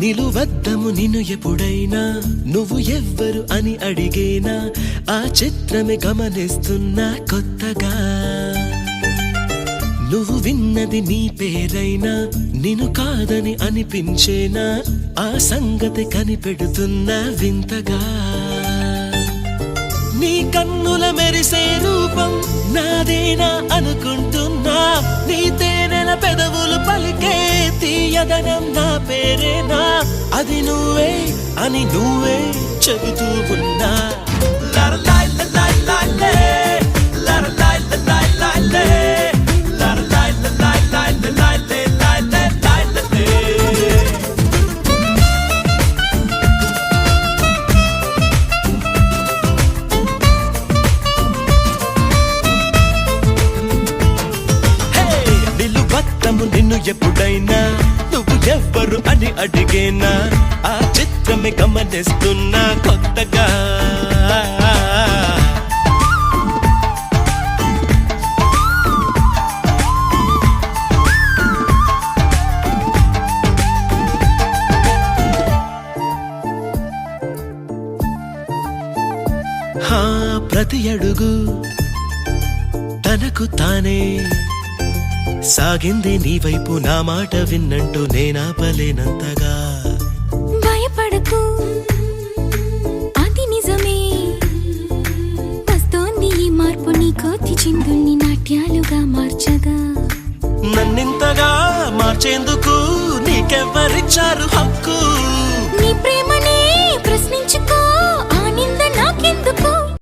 నిలువద్దము నిన్ను ఎప్పుడైనా నువ్వు ఎవ్వరు అని అడిగేనా ఆ చిత్రమే గమనిస్తున్నా కొత్తగా నువ్వు విన్నది నీ పేరైనా నిన్ను కాదని అనిపించేనా ఆ సంగతి కనిపెడుతున్నా వింతగా నీ కన్నుల మెరిసే రూపం నాదేనా అనుకుంటున్నా నీ తేనెల పెదవులు పలికే తీయదనం నా పేరేనా అది నువ్వే అని నువ్వే చెబుతూ ఉన్నా నిన్ను ఎప్పుడైనా నువ్వు ఎవ్వరు అని అడిగేనా ఆ చిత్రమే గమనిస్తున్నా కొత్తగా ప్రతి అడుగు తనకు తానే సాగింది నీ వైపు నా మాట విన్నంటూ నేనాపలేనంతగా భయపడకు అది నిజమే వస్తోంది ఈ మార్పు నీ కోతి చిందుల్ని నాట్యాలుగా మార్చగా నన్నింతగా మార్చేందుకు నీకెవ్వరిచ్చారు హక్కు